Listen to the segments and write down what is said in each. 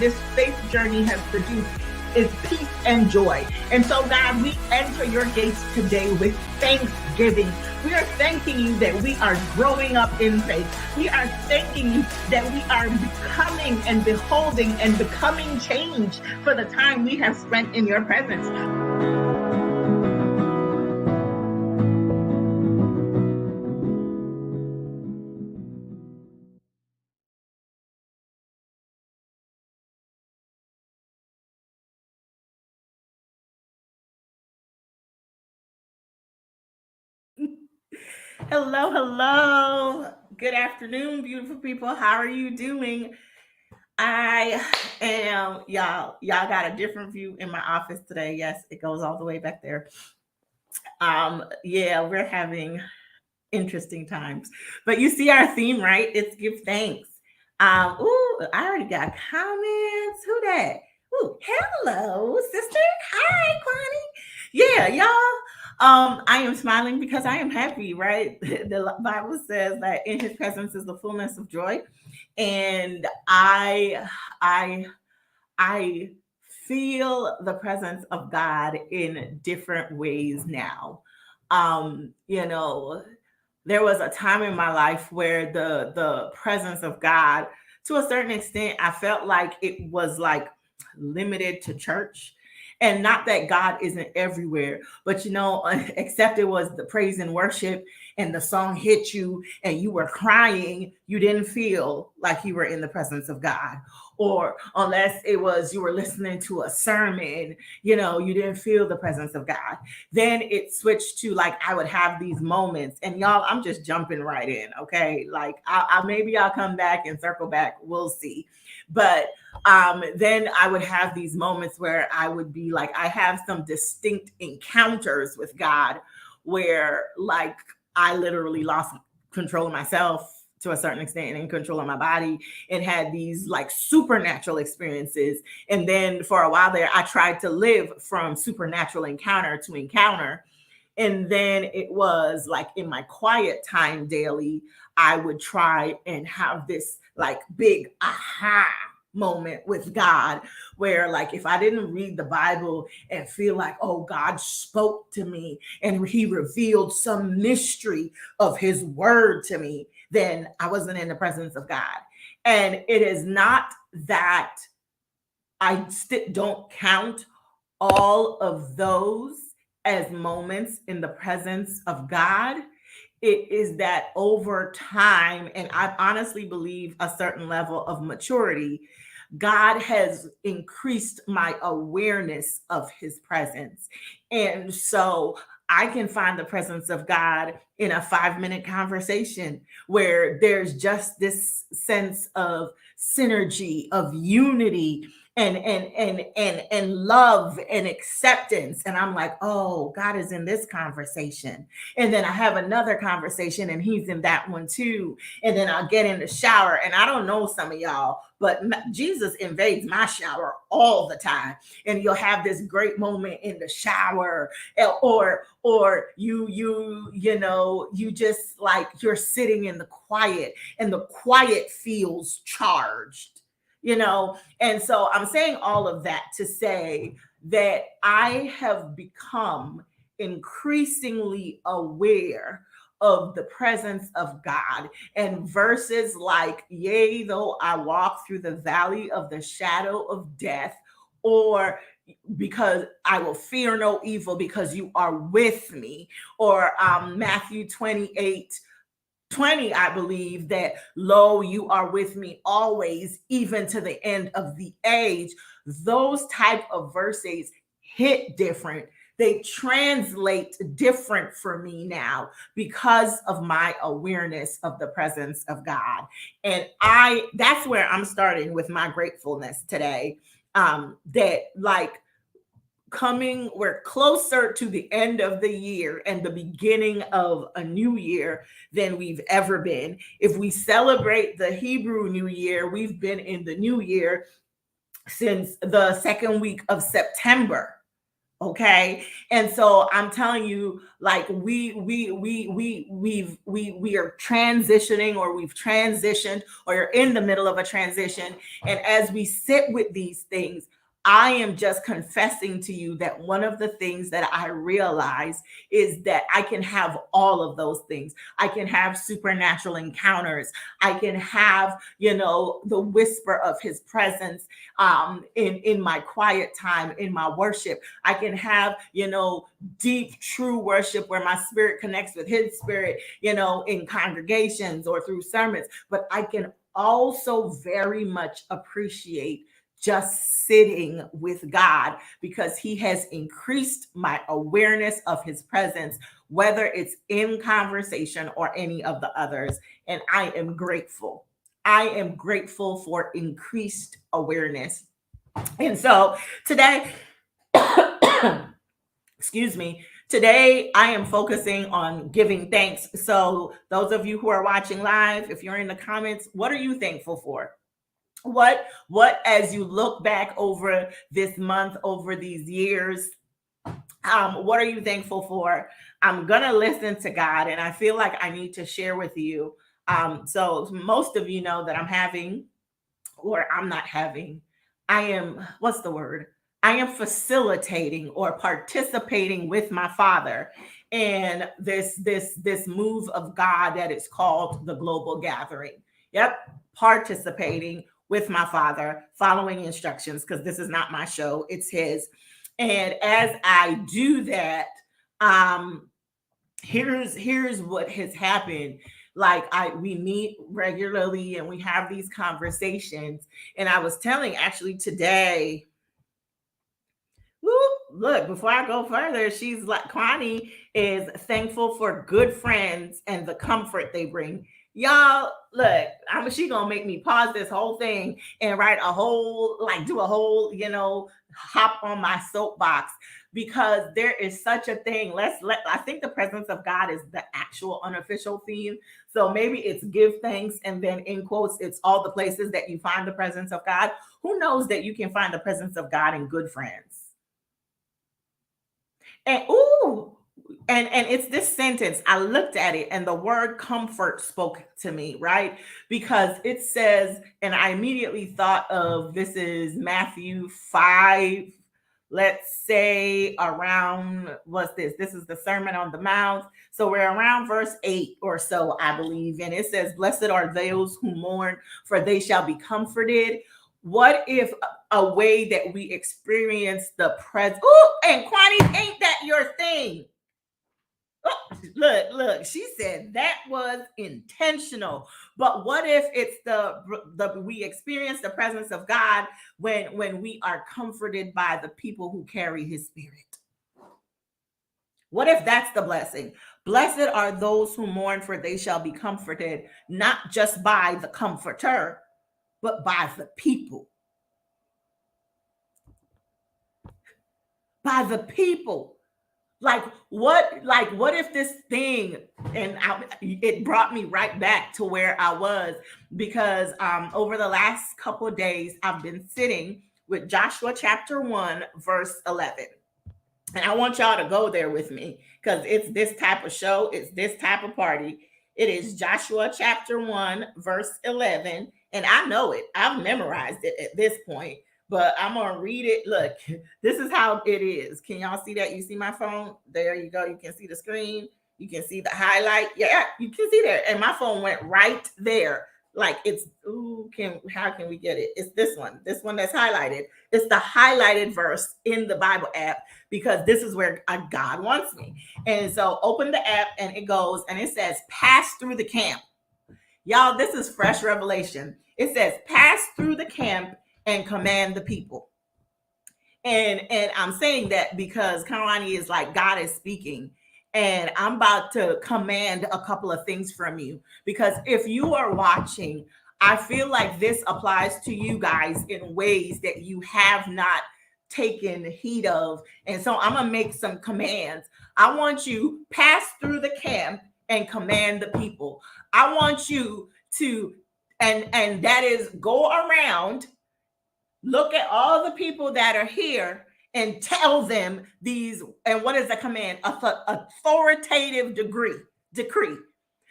this faith journey has produced is peace and joy. And so, God, we enter your gates today with thanksgiving. We are thanking you that we are growing up in faith. We are thanking you that we are becoming and beholding and becoming change for the time we have spent in your presence. Hello. Good afternoon, beautiful people. How are you doing? I am, y'all got a different view in my office today. Yes, it goes all the way back there. Yeah, we're having interesting times. But you see our theme, right? It's give thanks. I already got comments. Who that? Ooh, hello, sister. Hi, Kwani. Yeah, y'all. I am smiling because I am happy, right? The Bible says that in his presence is the fullness of joy. And I feel the presence of God in different ways now. You know, there was a time in my life where the presence of God, to a certain extent, I felt like it was like limited to church. And not that God isn't everywhere, but except it was the praise and worship and the song hit you and you were crying, you didn't feel like you were in the presence of God. Or unless it was you were listening to a sermon, you didn't feel the presence of God. Then it switched to like I would have these moments, and y'all, I'm just jumping right in, okay? Like maybe I'll come back and circle back, we'll see. But then I would have these moments where I would be like, I have some distinct encounters with God where like I literally lost control of myself to a certain extent and control of my body and had these like supernatural experiences. And then for a while there, I tried to live from supernatural encounter to encounter. And then it was like in my quiet time daily, I would try and have this like big aha moment with God where like if I didn't read the Bible and feel like, oh, God spoke to me and he revealed some mystery of his word to me, then I wasn't in the presence of God. And it is not that I don't count all of those as moments in the presence of God. It is that over time, and I honestly believe a certain level of maturity, God has increased my awareness of his presence. And so I can find the presence of God in a 5-minute conversation where there's just this sense of synergy, of unity, and love and acceptance. And I'm like, oh, God is in this conversation. And then I have another conversation and he's in that one too. And then I'll get in the shower. And I don't know some of y'all, but Jesus invades my shower all the time. And you'll have this great moment in the shower, or you just like you're sitting in the quiet and the quiet feels charged. And so I'm saying all of that to say that I have become increasingly aware of the presence of God, and verses like, yea, though I walk through the valley of the shadow of death, or because I will fear no evil because you are with me, or Matthew 28:20, I believe that, lo, you are with me always, even to the end of the age. Those type of verses hit different. They translate different for me now because of my awareness of the presence of God. And that's where I'm starting with my gratefulness today. That like we're closer to the end of the year and the beginning of a new year than we've ever been. If we celebrate the Hebrew New Year, we've been in the new year since the second week of September. Okay. And so I'm telling you, like we are transitioning, or we've transitioned, or you're in the middle of a transition. And as we sit with these things, I am just confessing to you that one of the things that I realize is that I can have all of those things. I can have supernatural encounters. I can have, the whisper of his presence in my quiet time, in my worship. I can have, deep, true worship where my spirit connects with his spirit, in congregations or through sermons. But I can also very much appreciate just sitting with God, because he has increased my awareness of his presence, whether it's in conversation or any of the others. And I am grateful. I am grateful for increased awareness. And so today, excuse me, today I am focusing on giving thanks. So those of you who are watching live, if you're in the comments, what are you thankful for? What as you look back over this month, over these years, what are you thankful for? I'm gonna listen to God, and I feel like I need to share with you. So most of you know that I'm having, or I'm not having, I am, what's the word? I am facilitating or participating with my father in this move of God that is called the global gathering. Yep, participating with my father, following instructions, because this is not my show, it's his. And as I do that, um, here's what has happened. Like, we meet regularly and we have these conversations. And I was telling, actually, today, look, before I go further, she's like, Kwani is thankful for good friends and the comfort they bring. Y'all, look, she gonna make me pause this whole thing and write a whole, like, do a whole, hop on my soapbox, because there is such a thing. I think the presence of God is the actual unofficial theme. So maybe it's give thanks, and then in quotes, it's all the places that you find the presence of God. Who knows that you can find the presence of God in good friends? And and it's this sentence. I looked at it and the word comfort spoke to me, right? Because it says, and I immediately thought of, this is Matthew 5, let's say around, what's this? This is the Sermon on the Mount. So we're around verse 8 or so, I believe. And it says, blessed are those who mourn, for they shall be comforted. What if a way that we experience the presence? Oh, and Kwani, ain't that your thing? Oh, look, she said that was intentional. But what if it's the we experience the presence of God when we are comforted by the people who carry his spirit? What if that's the blessing? Blessed are those who mourn, for they shall be comforted, not just by the comforter, but by the people. By the people. Like what if this thing, and it brought me right back to where I was, because over the last couple of days I've been sitting with Joshua chapter 1 verse 11. And I want y'all to go there with me, because it's this type of show, it's this type of party. It is Joshua chapter 1 verse 11, and I know it, I've memorized it at this point, but I'm gonna read it. Look, this is how it is. Can y'all see that? You see my phone? There you go. You can see the screen. You can see the highlight. Yeah, you can see there. And my phone went right there. Like, it's, how can we get it? It's this one that's highlighted. It's the highlighted verse in the Bible app, because this is where God wants me. And so open the app and it goes and it says, pass through the camp. Y'all, this is fresh revelation. It says, pass through the camp and command the people. And I'm saying that because Karani is like, God is speaking, and I'm about to command a couple of things from you. Because if you are watching, I feel like this applies to you guys in ways that you have not taken heed of. And so I'm gonna make some commands. I want you pass through the camp and command the people. I want you to, and that is, go around, look at all the people that are here, and tell them these. And what is the command? Authoritative decree.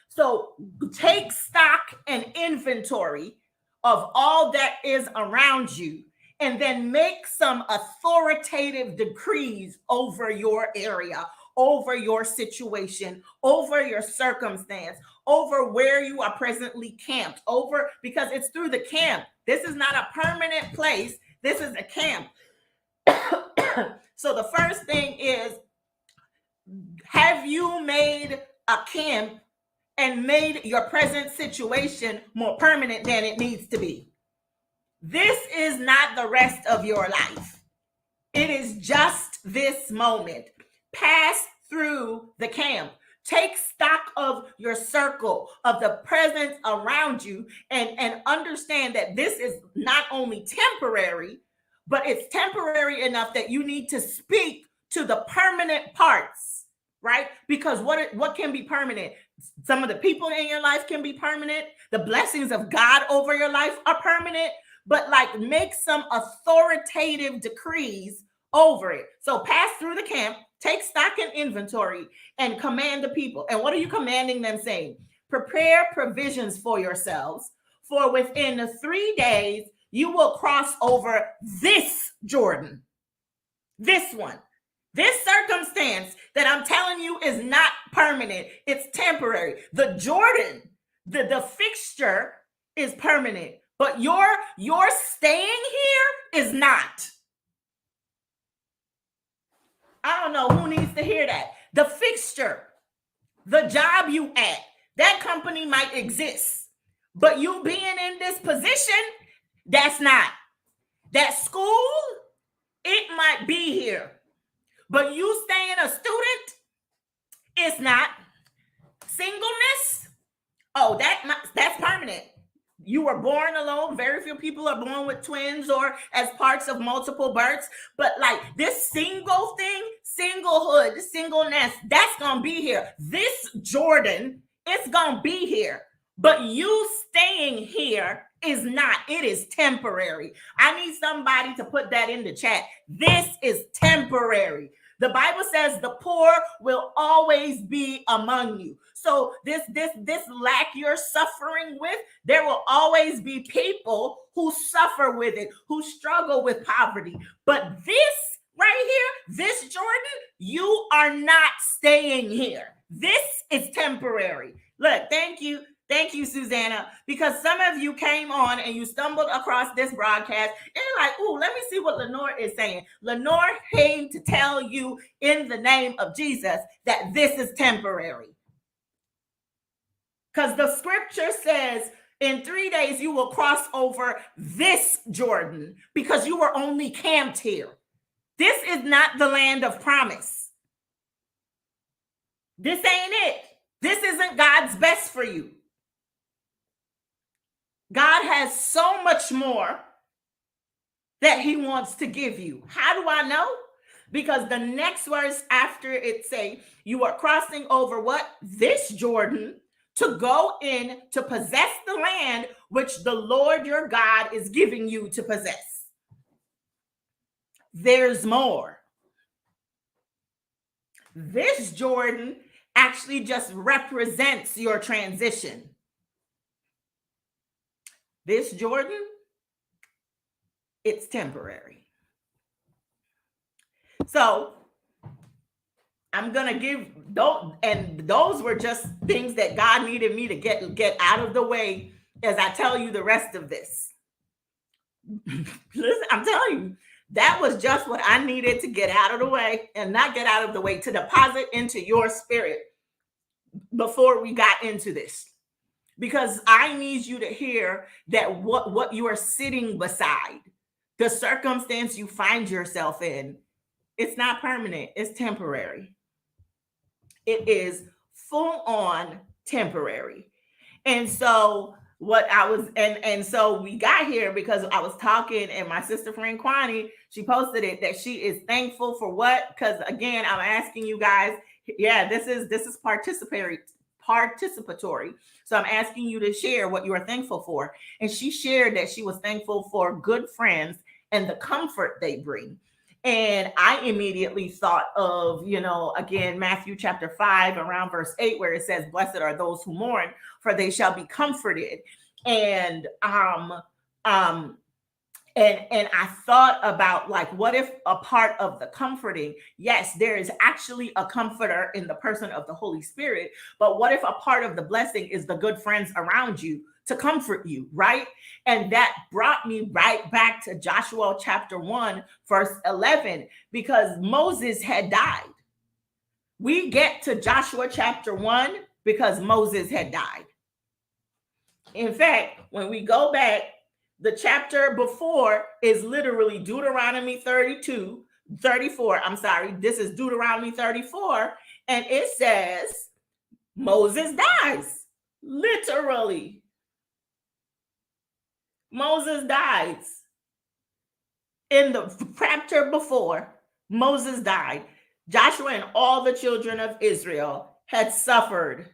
So take stock and inventory of all that is around you, and then make some authoritative decrees over your area, over your situation, over your circumstance, over where you are presently camped, over, because it's through the camp. This is not a permanent place. This is a camp. So the first thing is, have you made a camp and made your present situation more permanent than it needs to be? This is not the rest of your life. It is just this moment. Pass through the camp. Take stock of your circle, of the presence around you, and understand that this is not only temporary, but it's temporary enough that you need to speak to the permanent parts, right? Because what can be permanent? Some of the people in your life can be permanent. The blessings of God over your life are permanent, but like, make some authoritative decrees over it. So pass through the camp, take stock and inventory, and command the people. And what are you commanding them, saying? Prepare provisions for yourselves, for within 3 days you will cross over this Jordan. This one. This circumstance that I'm telling you is not permanent. It's temporary. The Jordan, the fixture is permanent, but your staying here is not. I don't know who needs to hear that. The fixture, the job you at, that company might exist, but you being in this position, that's not. That school, it might be here, but you staying a student, it's not. Singleness, oh, that's permanent. You were born alone. Very few people are born with twins or as parts of multiple births. But like, this single thing, singlehood, singleness, that's going to be here. This Jordan, it's going to be here. But you staying here is not. It is temporary. I need somebody to put that in the chat. This is temporary. The Bible says the poor will always be among you. So this lack you're suffering with, there will always be people who suffer with it, who struggle with poverty. But this right here, this Jordan, you are not staying here. This is temporary. Look, thank you. Thank you, Susanna, because some of you came on and you stumbled across this broadcast and you're like, ooh, let me see what Lenore is saying. Lenore came to tell you in the name of Jesus that this is temporary. Because the scripture says in 3 days you will cross over this Jordan, because you were only camped here. This is not the land of promise. This ain't it. This isn't God's best for you. God has so much more that he wants to give you. How do I know? Because the next verse after it say, you are crossing over what? This Jordan, to go in to possess the land which the Lord your God is giving you to possess. There's more. This Jordan actually just represents your transition. This Jordan, it's temporary. So I'm going to give those, and those were just things that God needed me to get out of the way as I tell you the rest of this. Listen, I'm telling you, that was just what I needed to get out of the way, and not get out of the way, to deposit into your spirit before we got into this. Because I need you to hear that what you are sitting beside, the circumstance you find yourself in, it's not permanent, it's temporary. It is full on temporary. And so what I was, and so we got here because I was talking, and my sister friend Kwani, she posted it, that she is thankful for what? Because again, I'm asking you guys, yeah, this is participatory. So I'm asking you to share what you are thankful for. And she shared that she was thankful for good friends and the comfort they bring. And I immediately thought of, again, Matthew chapter 5, around verse 8, where it says, "Blessed are those who mourn, for they shall be comforted." And um and I thought about, like, what if a part of the comforting, yes, there is actually a comforter in the person of the Holy Spirit, but what if a part of the blessing is the good friends around you to comfort you, right? And that brought me right back to Joshua chapter 1 verse 11, because Moses had died. We get to Joshua chapter 1 because Moses had died. In fact, when we go back, the chapter before is literally Deuteronomy 34. I'm sorry, this is Deuteronomy 34, and it says Moses dies. Literally. Moses dies. In the chapter before, Moses died. Joshua and all the children of Israel had suffered.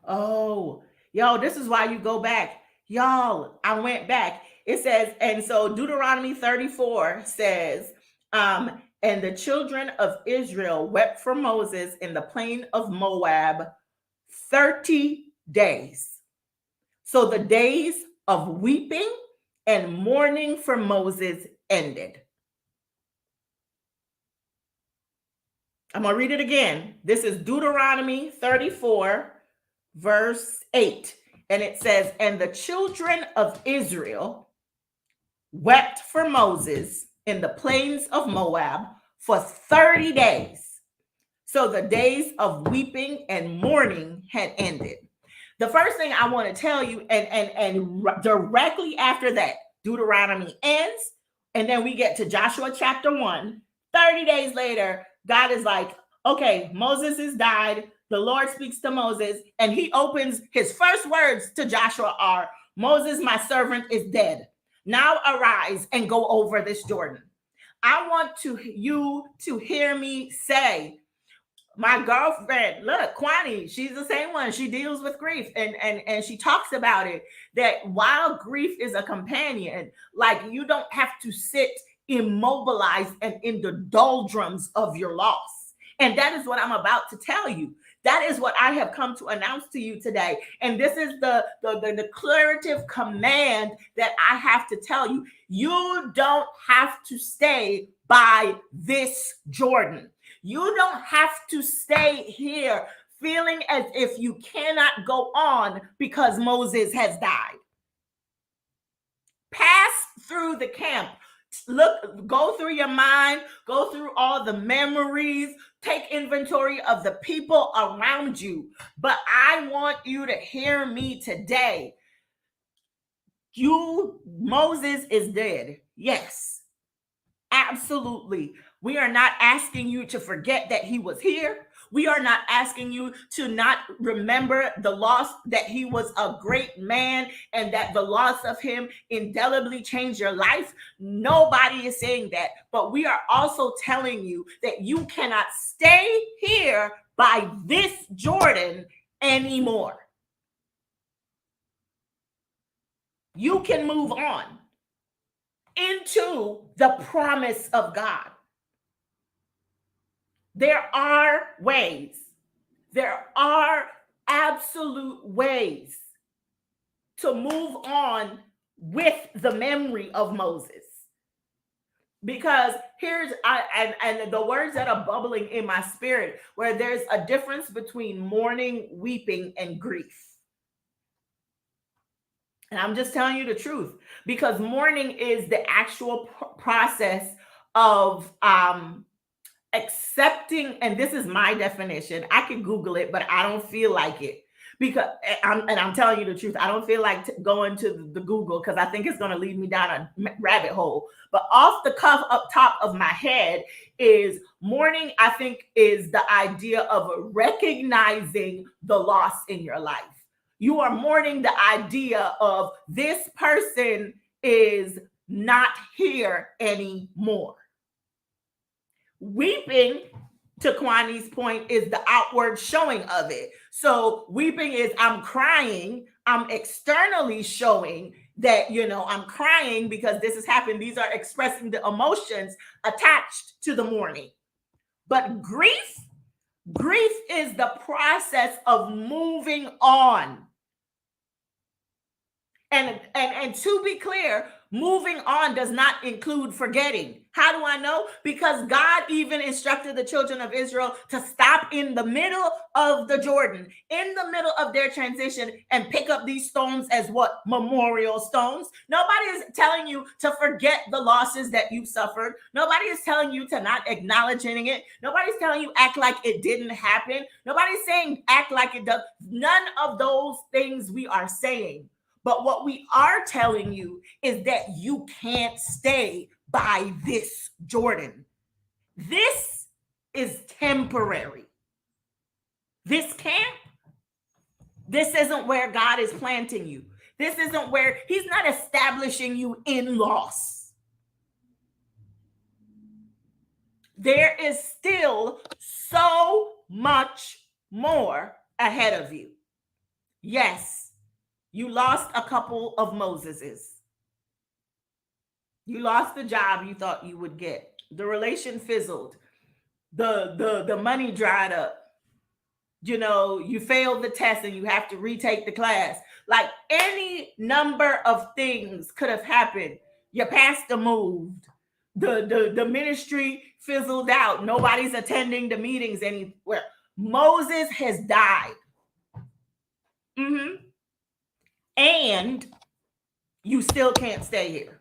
Oh, yo, this is why you go back. Y'all, I went back. It says, and so Deuteronomy 34 says, and the children of Israel wept for Moses in the plain of Moab 30 days. So the days of weeping and mourning for Moses ended. I'm going to read it again. This is Deuteronomy 34, verse 8. And it says, and the children of Israel wept for Moses in the plains of Moab for 30 days. So the days of weeping and mourning had ended. The first thing I want to tell you, and directly after that, Deuteronomy ends, and then we get to Joshua chapter 1. 30 days later, God is like, okay, Moses has died. The Lord speaks to Moses, and he opens, his first words to Joshua are, Moses, my servant, is dead. Now arise and go over this Jordan. I want you to hear me say, my girlfriend, look, Kwani, she's the same one. She deals with grief, and she talks about it, that while grief is a companion, like, you don't have to sit immobilized and in the doldrums of your loss. And that is what I'm about to tell you. That is what I have come to announce to you today. And this is the declarative command that I have to tell you. You don't have to stay by this Jordan. You don't have to stay here feeling as if you cannot go on because Moses has died. Pass through the camp. Look, go through your mind, go through all the memories, take inventory of the people around you. But I want you to hear me today. Moses is dead. Yes, absolutely. We are not asking you to forget that he was here. We are not asking you to not remember the loss, that he was a great man and that the loss of him indelibly changed your life. Nobody is saying that. But we are also telling you that you cannot stay here by this Jordan anymore. You can move on into the promise of God. There are ways. There are absolute ways to move on with the memory of Moses. Because and the words that are bubbling in my spirit, where there's a difference between mourning, weeping, and grief. And I'm just telling you the truth, because mourning is the actual process of accepting, and this is my definition. I can Google it, but I don't feel like it, because I'm telling you the truth. I don't feel like going to the Google, because I think it's going to lead me down a rabbit hole. But off the cuff, up top of my head, is mourning, I think, is the idea of recognizing the loss in your life. You are mourning the idea of this person is not here anymore. Weeping, to Kwani's point, is the outward showing of it. So weeping is I'm crying, I'm externally showing that, I'm crying because this has happened. These are expressing the emotions attached to the mourning. But grief is the process of moving on. And to be clear, moving on does not include forgetting. How do I know? Because God even instructed the children of Israel to stop in the middle of the Jordan, in the middle of their transition, and pick up these stones as what? Memorial stones. Nobody is telling you to forget the losses that you suffered. Nobody is telling you to not acknowledging it. Nobody's telling you act like it didn't happen. Nobody's saying act like it does. None of those things we are saying. But what we are telling you is that you can't stay by this Jordan. This is temporary. This camp, this isn't where God is planting you. This isn't where He's not establishing you in loss. There is still so much more ahead of you. Yes. You lost a couple of Moseses. You lost the job you thought you would get. The relation fizzled. The money dried up. You failed the test and you have to retake the class. Like any number of things could have happened. Your pastor moved. The ministry fizzled out. Nobody's attending the meetings anywhere. Moses has died. And you still can't stay here.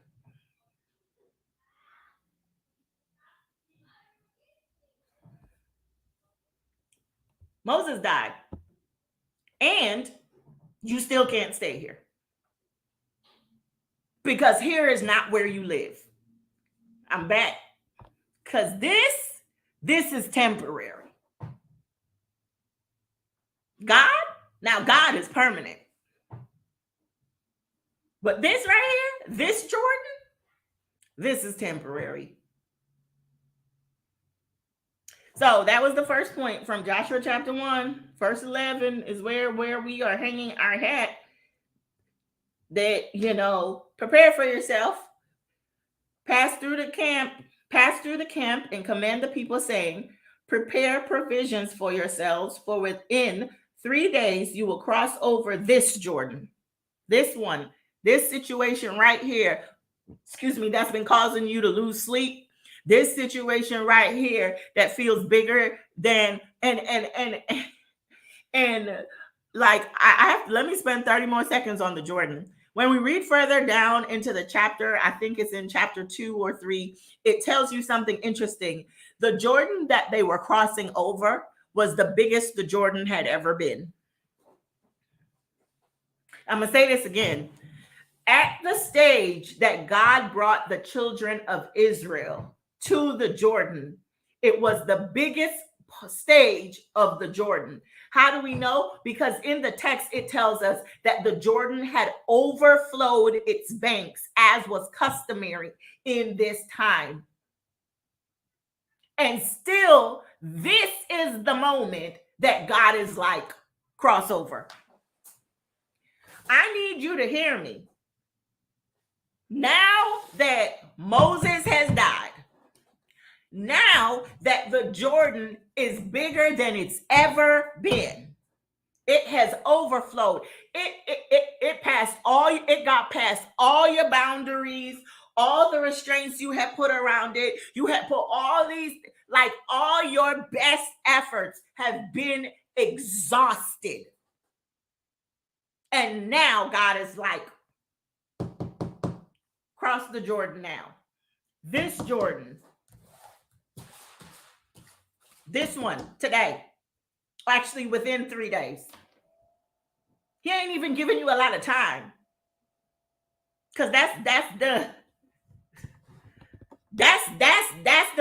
Moses died. And you still can't stay here. Because here is not where you live. I'm back. Because this is temporary. God is permanent. But this right here, this Jordan, this is temporary. So that was the first point from Joshua chapter 1, verse 11 is where we are hanging our hat. That, prepare for yourself, pass through the camp and command the people saying, prepare provisions for yourselves, for within 3 days you will cross over this Jordan. This one. This situation right here, that's been causing you to lose sleep. This situation right here that feels bigger than and like let me spend 30 more seconds on the Jordan. When we read further down into the chapter, I think it's in chapter 2 or 3, it tells you something interesting. The Jordan that they were crossing over was the biggest the Jordan had ever been. I'm going to say this again. At the stage that God brought the children of Israel to the Jordan, it was the biggest stage of the Jordan. How do we know? Because in the text, it tells us that the Jordan had overflowed its banks, as was customary in this time. And still, this is the moment that God is like, crossover. I need you to hear me. Now that Moses has died, now that the Jordan is bigger than it's ever been, it has overflowed. It got past all your boundaries, all the restraints you had put around it. You had put all these, like all your best efforts have been exhausted. And now God is like, cross the Jordan now. This Jordan. This one today. Actually, within 3 days. He ain't even giving you a lot of time. Because that's the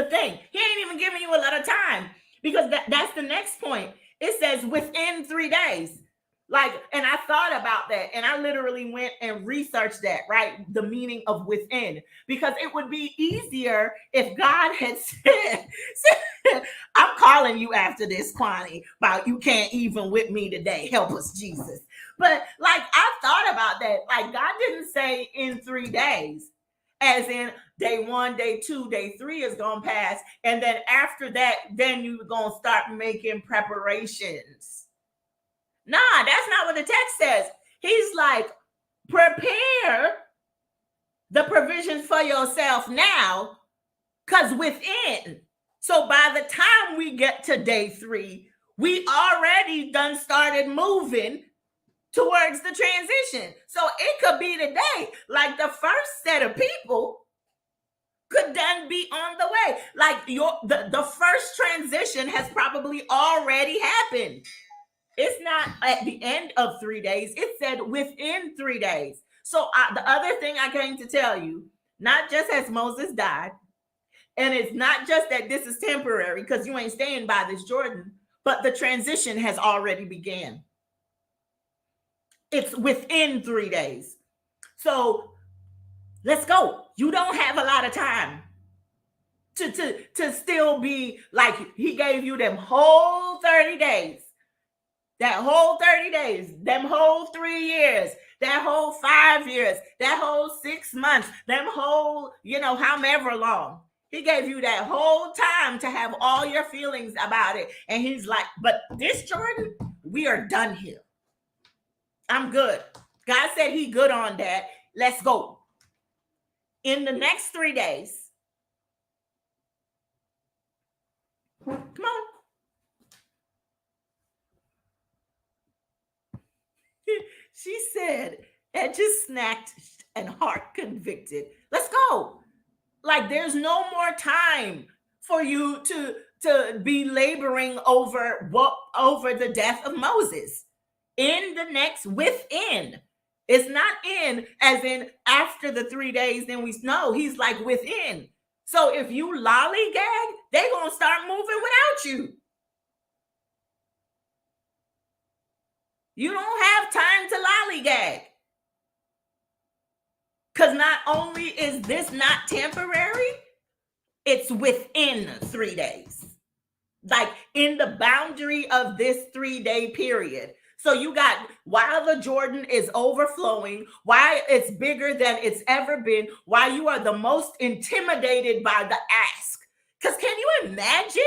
thing. He ain't even giving you a lot of time. Because that's the next point. It says within 3 days. Like, and I thought about that, and I literally went and researched that, right? The meaning of within, because it would be easier if God had said, I'm calling you after this, Kwani, about you can't even with me today. Help us, Jesus. But like, I thought about that. Like, God didn't say in 3 days, as in day 1, day 2, day 3 is going to pass. And then after that, then you're going to start making preparations. Nah, that's not what the text says. He's like, prepare the provisions for yourself now, because within. So by the time we get to day 3, we already done started moving towards the transition. So it could be today, like the first set of people could then be on the way. Like the first transition has probably already happened. It's not at the end of 3 days. It said within 3 days. So the other thing I came to tell you, not just has Moses died, and it's not just that this is temporary because you ain't staying by this Jordan, but the transition has already began. It's within 3 days. So let's go. You don't have a lot of time to still be like, he gave you them whole 30 days. That whole 30 days, them whole 3 years, that whole 5 years, that whole 6 months, them whole, however long. He gave you that whole time to have all your feelings about it. And he's like, but this Jordan, we are done here. I'm good. God said he good on that. Let's go. In the next 3 days, come on. She said, edges snacked and heart convicted. Let's go. Like, there's no more time for you to be laboring over the death of Moses. In the next, within. It's not in as in after the 3 days, then we know. He's like within. So if you lollygag, they're going to start moving without you. You don't have time to lollygag. Because not only is this not temporary, it's within 3 days. Like in the boundary of this 3-day period. So you got, while the Jordan is overflowing, why it's bigger than it's ever been, why you are the most intimidated by the ask. Because can you imagine?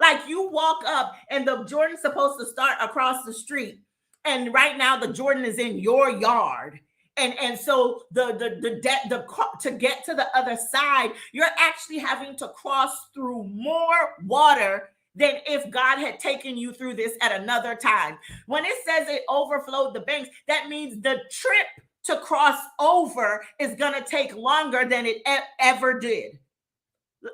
Like you walk up and the Jordan's supposed to start across the street. And right now the Jordan is in your yard. And so to get to the other side, you're actually having to cross through more water than if God had taken you through this at another time. When it says it overflowed the banks, that means the trip to cross over is going to take longer than it ever did.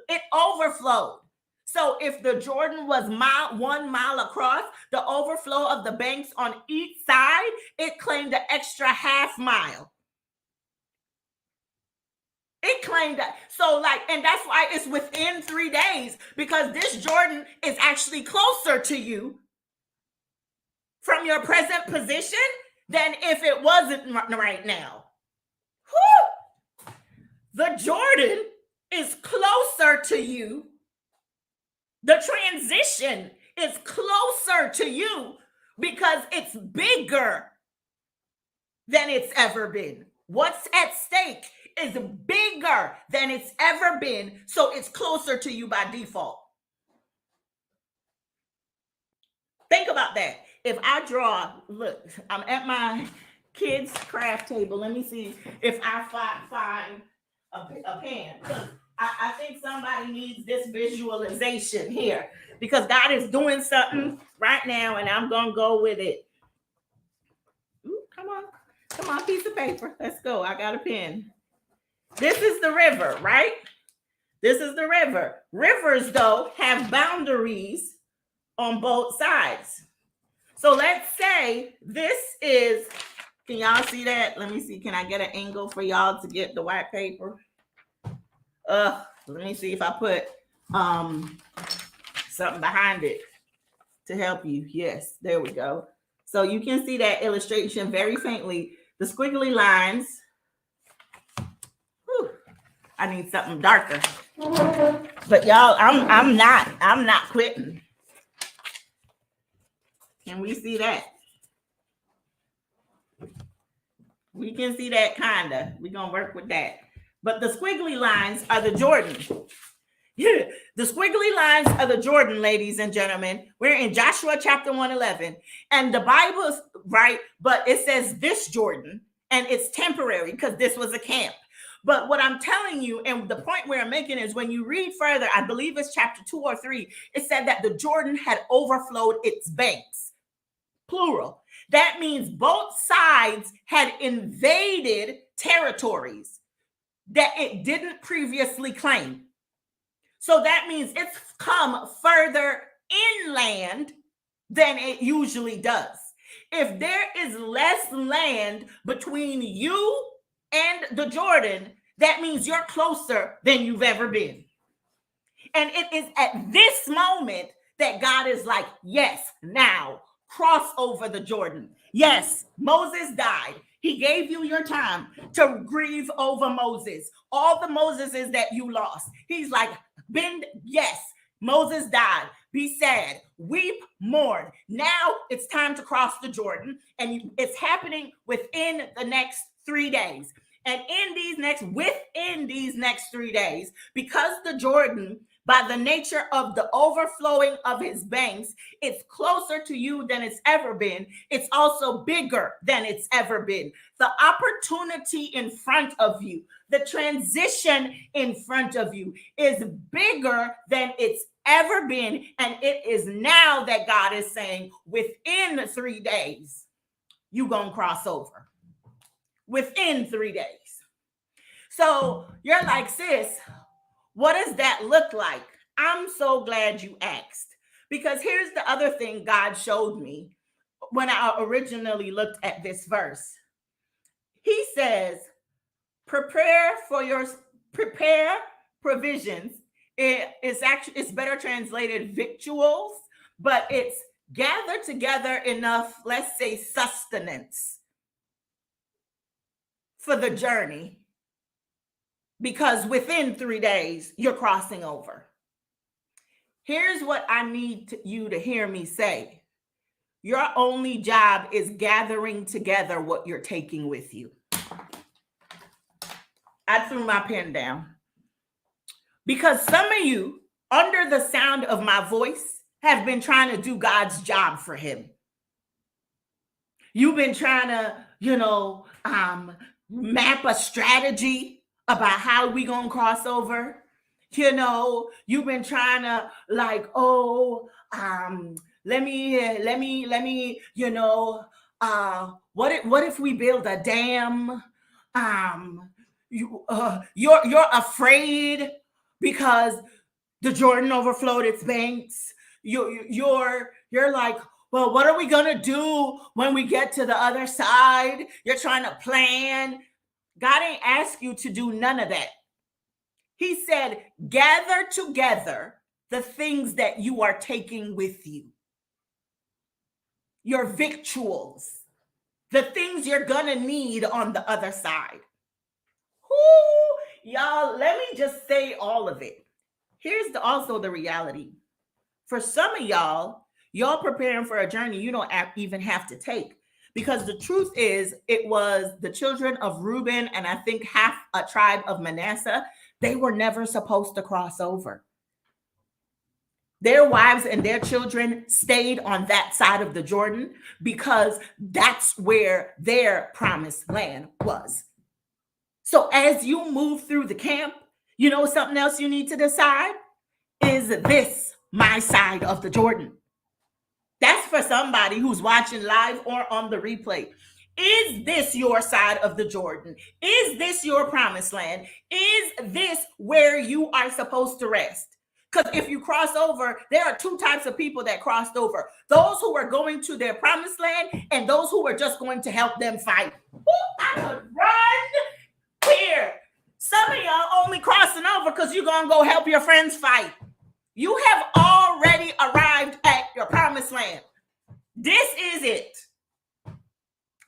It overflowed. So if the Jordan was 1 mile across, the overflow of the banks on each side, it claimed an extra half mile. It claimed that. So and that's why it's within 3 days, because this Jordan is actually closer to you from your present position than if it wasn't right now. Whew! The Jordan is closer to you. The transition is closer to you because it's bigger than it's ever been. What's at stake is bigger than it's ever been, so it's closer to you by default. Think about that. If I draw, look, I'm at my kids' craft table. Let me see if I find a pen. I think somebody needs this visualization here because God is doing something right now, and I'm going to go with it. Ooh, come on, piece of paper. Let's go. I got a pen. This is the river, right? This is the river. Rivers, though, have boundaries on both sides. So let's say this is, can y'all see that? Let me see. Can I get an angle for y'all to get the white paper? Let me see if I put something behind it to help you. Yes, there we go. So you can see that illustration very faintly. The squiggly lines. Whew, I need something darker. But y'all, I'm not quitting. Can we see that? We can see that kinda. We're gonna work with that. But the squiggly lines are the Jordan. Yeah, the squiggly lines are the Jordan, ladies and gentlemen. We're in Joshua chapter 111. And the Bible's right, but it says this Jordan, and it's temporary because this was a camp. But what I'm telling you, and the point we're making is when you read further, I believe it's chapter 2 or 3, it said that the Jordan had overflowed its banks, plural. That means both sides had invaded territories that it didn't previously claim. So that means it's come further inland than it usually does. If there is less land between you and the Jordan, that means you're closer than you've ever been. And it is at this moment that God is like, yes, now cross over the Jordan. Yes, Moses died. He gave you your time to grieve over Moses. All the Moseses that you lost. He's like, yes, Moses died. Be sad, weep, mourn. Now it's time to cross the Jordan, and it's happening within the next 3 days. And within these next 3 days, because the Jordan, by the nature of the overflowing of his banks, it's closer to you than it's ever been. It's also bigger than it's ever been. The opportunity in front of you, the transition in front of you is bigger than it's ever been. And it is now that God is saying, within 3 days, you're going to cross over. Within 3 days. So you're like, sis, what does that look like? I'm so glad you asked, because here's the other thing God showed me when I originally looked at this verse. He says, prepare provisions. It's better translated victuals, but it's gather together enough, let's say, sustenance for the journey, because within 3 days you're crossing over. Here's what I need you to hear me say. Your only job is gathering together what you're taking with you. I threw my pen down because some of you, under the sound of my voice, have been trying to do God's job for him. You've been trying to, map a strategy about how we gonna cross over. You've been trying to let me, what if we build a dam? You're afraid because the Jordan overflowed its banks. You're like, well, what are we going to do when we get to the other side? You're trying to plan. God ain't asked you to do none of that. He said, gather together the things that you are taking with you. Your victuals, the things you're going to need on the other side. Y'all, let me just say all of it. Here's also the reality. For some of y'all preparing for a journey you don't even have to take, because the truth is it was the children of Reuben and I think half a tribe of Manasseh. They were never supposed to cross over. Their wives and their children stayed on that side of the Jordan because that's where their promised land was. So as you move through the camp, something else you need to decide? Is this my side of the Jordan? That's for somebody who's watching live or on the replay. Is this your side of the Jordan? Is this your promised land? Is this where you are supposed to rest? Because if you cross over, there are two types of people that crossed over. Those who are going to their promised land and those who are just going to help them fight. I could run here. Some of y'all only crossing over because you're going to go help your friends fight. You have already arrived at your promised land. This is it.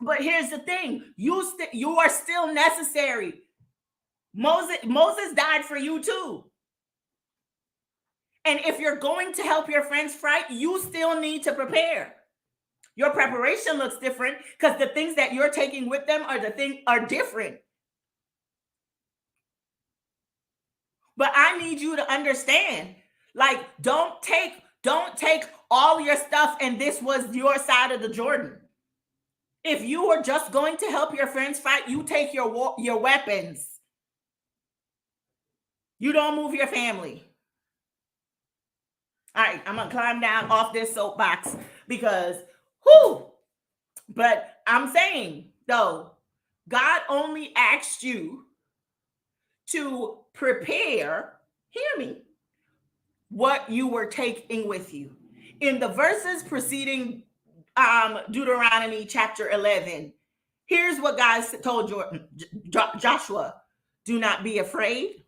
But here's the thing, you are still necessary. Moses died for you too. And if you're going to help your friends fight, you still need to prepare. Your preparation looks different because the things that you're taking with them are different. But I need you to understand, like, don't take all your stuff and this was your side of the Jordan. If you were just going to help your friends fight, you take your weapons. You don't move your family. All right, I'm gonna climb down off this soapbox because, but I'm saying though, God only asked you to prepare, hear me, what you were taking with you. In the verses preceding Deuteronomy chapter 11, here's what God told Joshua: do not be afraid,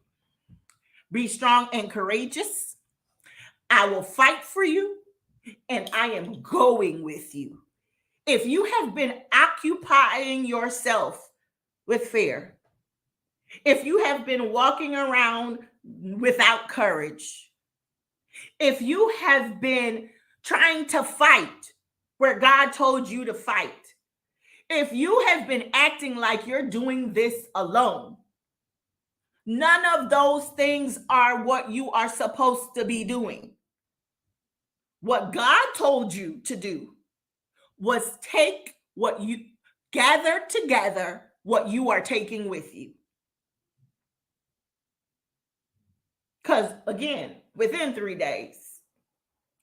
be strong and courageous. I will fight for you, and I am going with you. If you have been occupying yourself with fear, if you have been walking around without courage, if you have been trying to fight where God told you to fight, if you have been acting like you're doing this alone, none of those things are what you are supposed to be doing. What God told you to do was take what you gather together, what you are taking with you. Because again, within 3 days,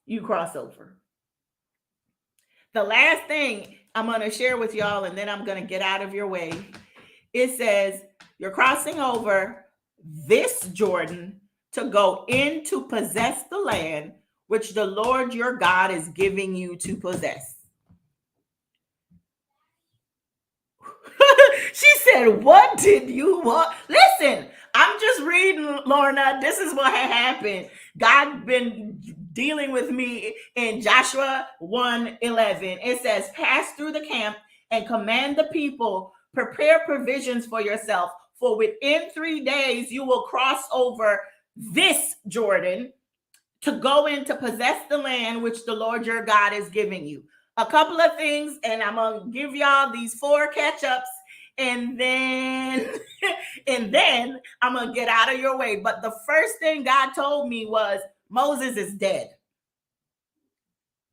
you cross over. The last thing I'm going to share with y'all, and then I'm going to get out of your way. It says you're crossing over this Jordan to go in to possess the land which the Lord your God is giving you to possess. She said, what did you want? Listen, I'm just reading, Lorna. This is what had happened. God been dealing with me in Joshua 1:11. It says, pass through the camp and command the people, prepare provisions for yourself, for within 3 days you will cross over this Jordan to go in to possess the land which the Lord your God is giving you. A couple of things, and I'm going to give y'all these 4 catch-ups, and then I'm going to get out of your way. But the first thing God told me was, Moses is dead.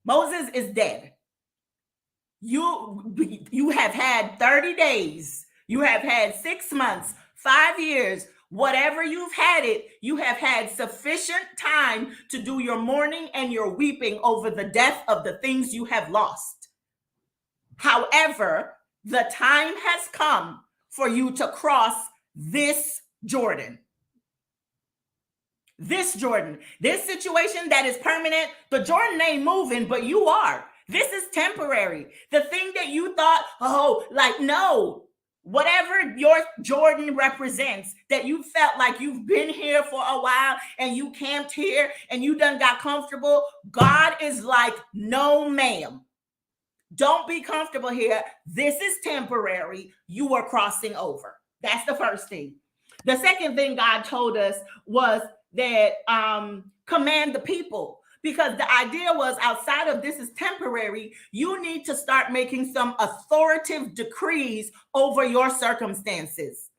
Moses is dead. You have had 30 days. You have had 6 months, 5 years, whatever you've had it, you have had sufficient time to do your mourning and your weeping over the death of the things you have lost. However, the time has come for you to cross this Jordan. This Jordan, this situation that is permanent, the Jordan ain't moving, but you are. This is temporary. The thing that you thought, no, whatever your Jordan represents, that you felt like you've been here for a while and you camped here and you done got comfortable, God is like, no, ma'am. Don't be comfortable here. This is temporary. You are crossing over. That's the first thing. The second thing God told us was that command the people, because the idea was, outside of this is temporary, you need to start making some authoritative decrees over your circumstances.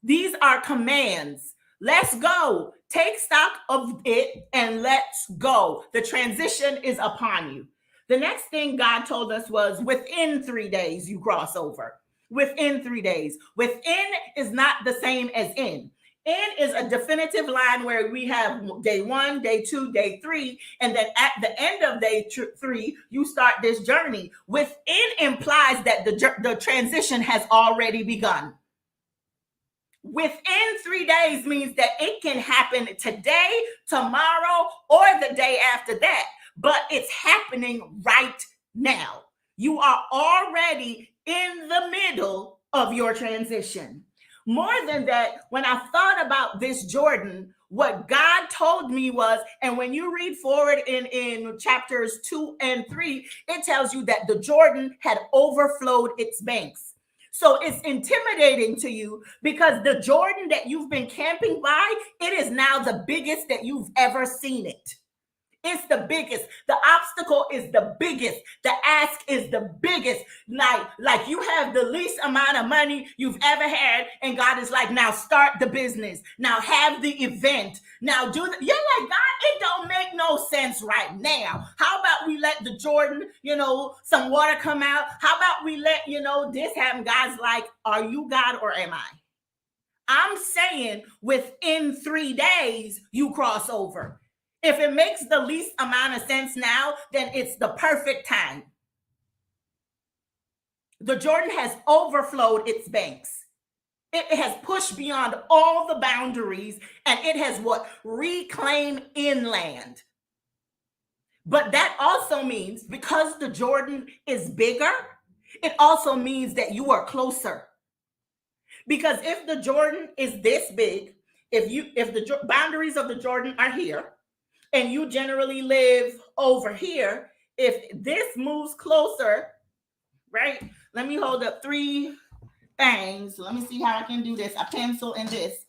These are commands. Let's go. Take stock of it and let's go. The transition is upon you. The next thing God told us was, within 3 days, you cross over. Within 3 days. Within is not the same as in. In is a definitive line where we have day 1, day 2, day 3, and then at the end of day 3, you start this journey. Within implies that the transition has already begun. Within 3 days means that it can happen today, tomorrow, or the day after that, but it's happening right now. You are already in the middle of your transition. More than that, when I thought about this Jordan, What God told me was, and when you read forward in chapters 2 and 3, it tells you that the Jordan had overflowed its banks. So it's intimidating to you because the Jordan that you've been camping by, it is now the biggest that you've ever seen it. It's the biggest. The obstacle is the biggest. The ask is the biggest. Like you have the least amount of money you've ever had, and God is like, now start the business. Now have the event. Now do the, you're like, God, it don't make no sense right now. How about we let the Jordan, some water come out? How about we let, this happen? God's like, are you God or am I? I'm saying within 3 days, you cross over. If it makes the least amount of sense now, then it's the perfect time. The Jordan has overflowed its banks. It has pushed beyond all the boundaries, and it has reclaimed inland. But that also means, because the Jordan is bigger, it also means that you are closer. Because if the Jordan is this big, if the boundaries of the Jordan are here, and you generally live over here, if this moves closer, right? Let me hold up 3 things. Let me see how I can do this. A pencil and this.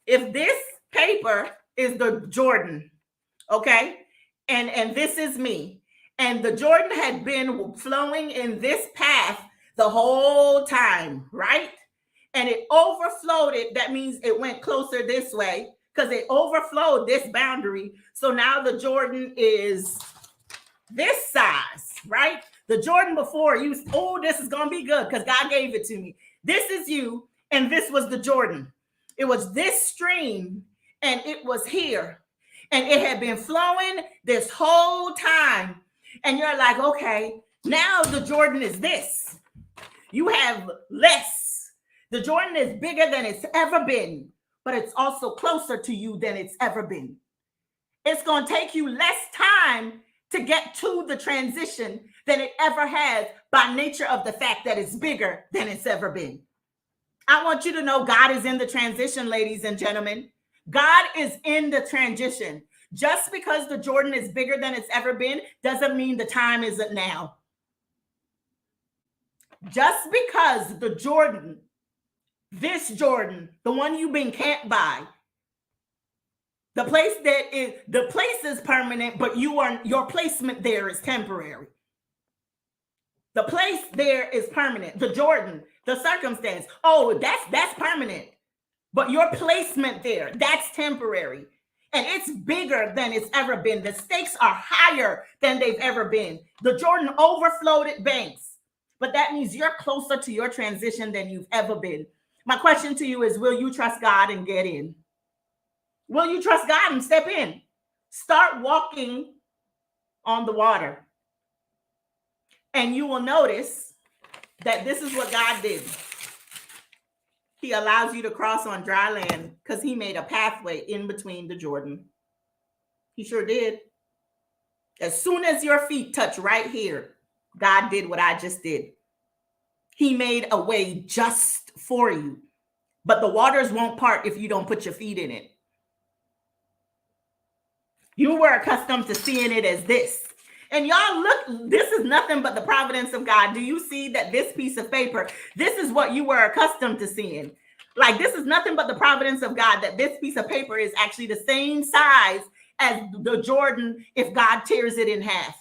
If this paper is the Jordan, okay, and this is me, and the Jordan had been flowing in this path the whole time, right? And it overflowed it. That means it went closer this way, because it overflowed this boundary. So now the Jordan is this size, right? The Jordan before, this is going to be good because God gave it to me. This is you, and this was the Jordan. It was this stream, and it was here. And it had been flowing this whole time. And you're like, okay, now the Jordan is this. You have less. The Jordan is bigger than it's ever been, but it's also closer to you than it's ever been. It's going to take you less time to get to the transition than it ever has, by nature of the fact that it's bigger than it's ever been. I want you to know God is in the transition, ladies and gentlemen. God is in the transition. Just because the Jordan is bigger than it's ever been doesn't mean the time isn't now. Just because the Jordan, this Jordan, the one you've been camped by, the place is permanent, but your placement there is temporary. The place there is permanent. The Jordan, the circumstance, that's permanent. But your placement there, that's temporary. And it's bigger than it's ever been. The stakes are higher than they've ever been. The Jordan overflowed its banks. But that means you're closer to your transition than you've ever been. My question to you is, will you trust God and get in? Will you trust God and step in? Start walking on the water. And you will notice that this is what God did. He allows you to cross on dry land because he made a pathway in between the Jordan. He sure did. As soon as your feet touch right here, God did what I just did. He made a way just for you. But the waters won't part if you don't put your feet in it. You were accustomed to seeing it as this. And y'all, look, this is nothing but the providence of God. Do you see that this piece of paper, this is what you were accustomed to seeing? Like, this is nothing but the providence of God, that this piece of paper is actually the same size as the Jordan if God tears it in half.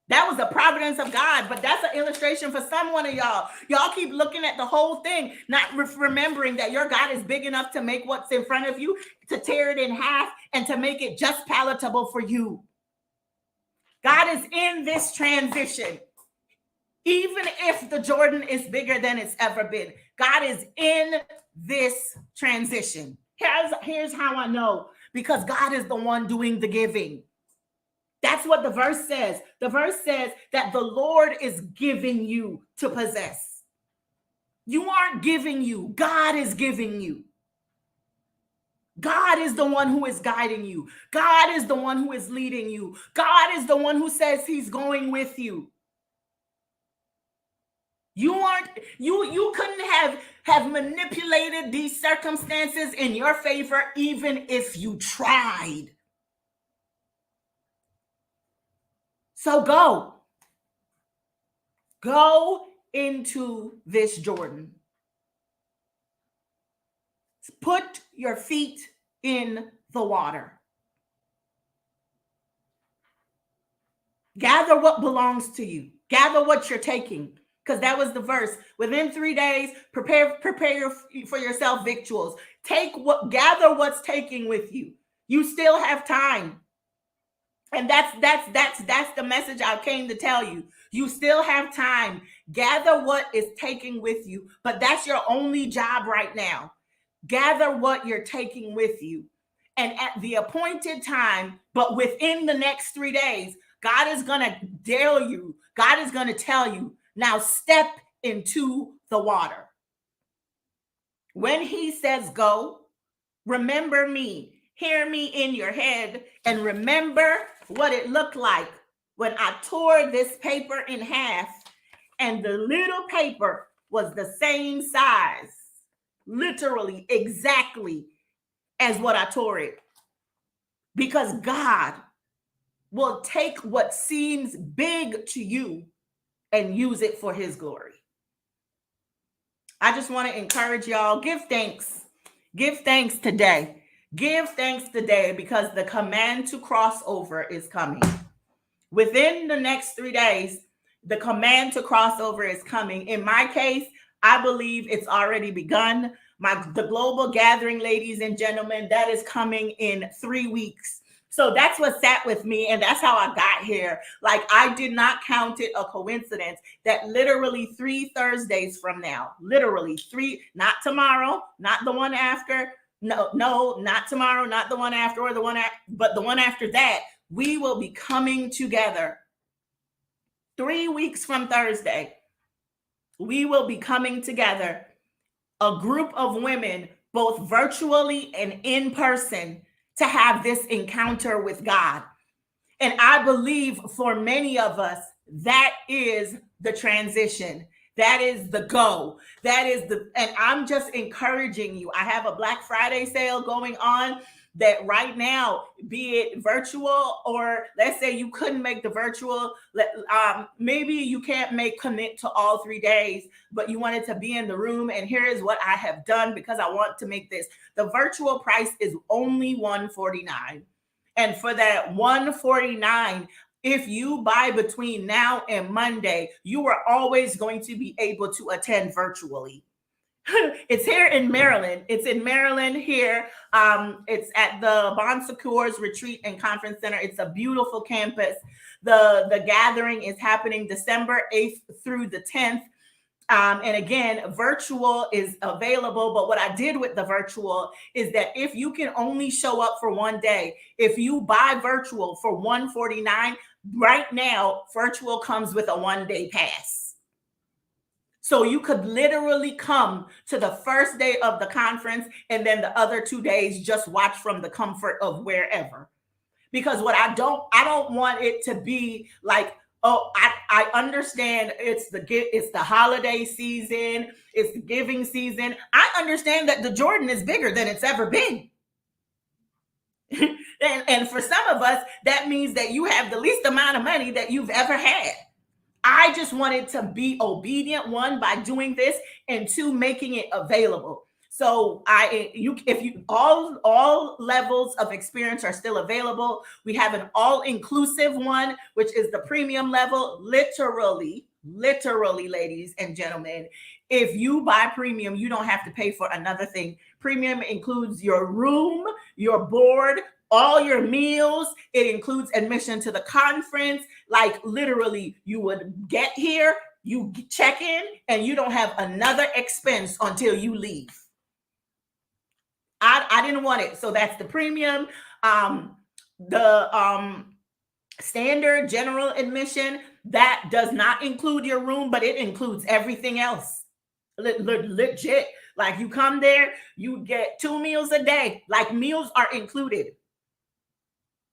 That was the providence of God, but that's an illustration for someone of y'all. Y'all keep looking at the whole thing, not remembering that your God is big enough to make what's in front of you, to tear it in half, and to make it just palatable for you. God is in this transition. Even if the Jordan is bigger than it's ever been, God is in this transition. Here's how I know, because God is the one doing the giving. That's what the verse says. The verse says that the Lord is giving you to possess. You aren't giving you. God is giving you. God is the one who is guiding you. God is the one who is leading you. God is the one who says he's going with you. You couldn't have manipulated these circumstances in your favor even if you tried. So go into this Jordan. Put your feet in the water. Gather what belongs to you. Gather what you're taking. Because that was the verse. Within 3 days, prepare for yourself victuals. Gather what's taking with you. You still have time. And that's the message I came to tell you. You still have time. Gather what is taking with you. But that's your only job right now. Gather what you're taking with you. And at the appointed time, but within the next 3 days, God is going to dare you. God is going to tell you, now step into the water. When he says go, remember me. Hear me in your head and remember what it looked like when I tore this paper in half and the little paper was the same size, literally exactly as what I tore it. Because God will take what seems big to you and use it for his glory. I just want to encourage y'all, give thanks. Give thanks today. Give thanks today because the command to cross over is coming. Within the next 3 days, the command to cross over is coming. In my case, I believe it's already begun. The global gathering, ladies and gentlemen, that is coming in 3 weeks. So that's what sat with me, and that's how I got here. Like, I did not count it a coincidence that literally 3 Thursdays from now, literally 3, not tomorrow, not the one after, no, not tomorrow, not the one after or the one after, but the one after that, we will be coming together. 3 weeks from Thursday, we will be coming together, a group of women, both virtually and in person, to have this encounter with God. And I believe for many of us, that is the transition. That is the go. And I'm just encouraging you. I have a Black Friday sale going on that right now, be it virtual or let's say you couldn't make the virtual, maybe you can't commit to all 3 days, but you wanted to be in the room. And here is what I have done because I want to make this. The virtual price is only $149. And for that $149, if you buy between now and Monday, you are always going to be able to attend virtually. It's here in Maryland. It's in Maryland here. It's at the Bon Secours Retreat and Conference Center. It's a beautiful campus. The gathering is happening December 8th through the 10th. And again, virtual is available. But what I did with the virtual is that if you can only show up for 1 day, if you buy virtual for $149, right now, virtual comes with a 1-day pass. So you could literally come to the first day of the conference and then the other 2 days just watch from the comfort of wherever. Because what I don't want it to be like, oh, I understand it's the holiday season, it's the giving season. I understand that the Jordan is bigger than it's ever been. and for some of us, that means that you have the least amount of money that you've ever had. I just wanted to be obedient, one, by doing this, and two, making it available. So all levels of experience are still available. We have an all-inclusive one, which is the premium level. Literally, ladies and gentlemen, if you buy premium, you don't have to pay for another thing. Premium includes your room, your board, all your meals. It includes admission to the conference. Like literally, you would get here, you check in, and you don't have another expense until you leave. I didn't want it. So that's the premium. The standard general admission, that does not include your room, but it includes everything else. Legit. Like you come there, you get 2 meals a day. Like meals are included.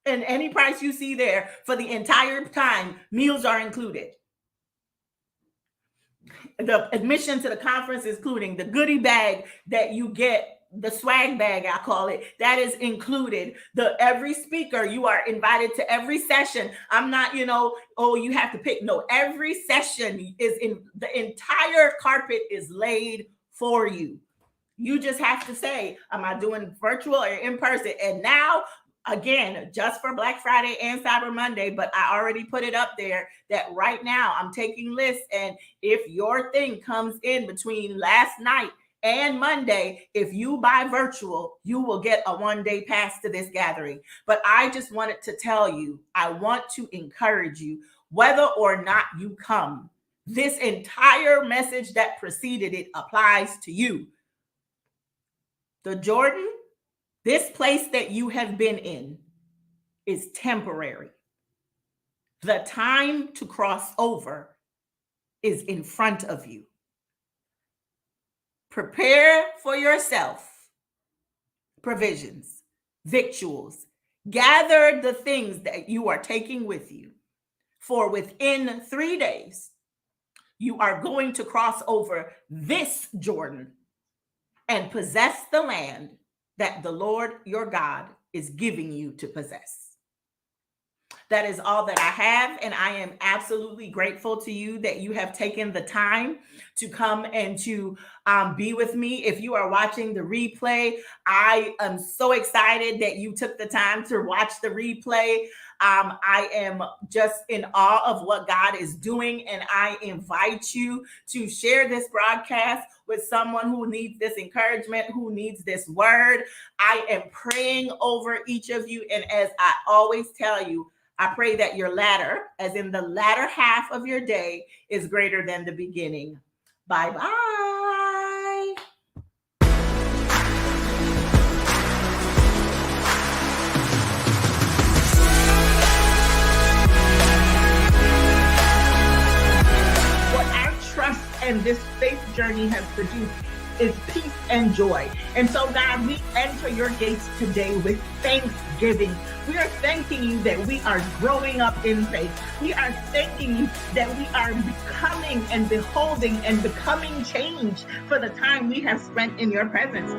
And any price you see there for the entire time, meals are included. The admission to the conference, including the goodie bag that you get, the swag bag, I call it, that is included. The every speaker, you are invited to every session. I'm not, oh, you have to pick. No, every session is in the entire carpet is laid for you. You just have to say, am I doing virtual or in person? And now, again, just for Black Friday and Cyber Monday, but I already put it up there that right now I'm taking lists. And if your thing comes in between last night and Monday, if you buy virtual, you will get a 1-day pass to this gathering. But I just wanted to tell you, I want to encourage you, whether or not you come, this entire message that preceded it applies to you. The Jordan, this place that you have been in, is temporary. The time to cross over is in front of you. Prepare for yourself provisions, victuals. Gather the things that you are taking with you. For within 3 days, you are going to cross over this Jordan and possess the land that the Lord your God is giving you to possess. That is all that I have, and I am absolutely grateful to you that you have taken the time to come and to be with me. If you are watching the replay, I am so excited that you took the time to watch the replay. I am just in awe of what God is doing, and I invite you to share this broadcast with someone who needs this encouragement, who needs this word. I am praying over each of you, and as I always tell you, I pray that your latter, as in the latter half of your day, is greater than the beginning. Bye-bye. What our trust and this faith journey has produced is peace and joy. And so, God, we enter your gates today with thanksgiving. We are thanking you that we are growing up in faith. We are thanking you that we are becoming and beholding and becoming changed for the time we have spent in your presence.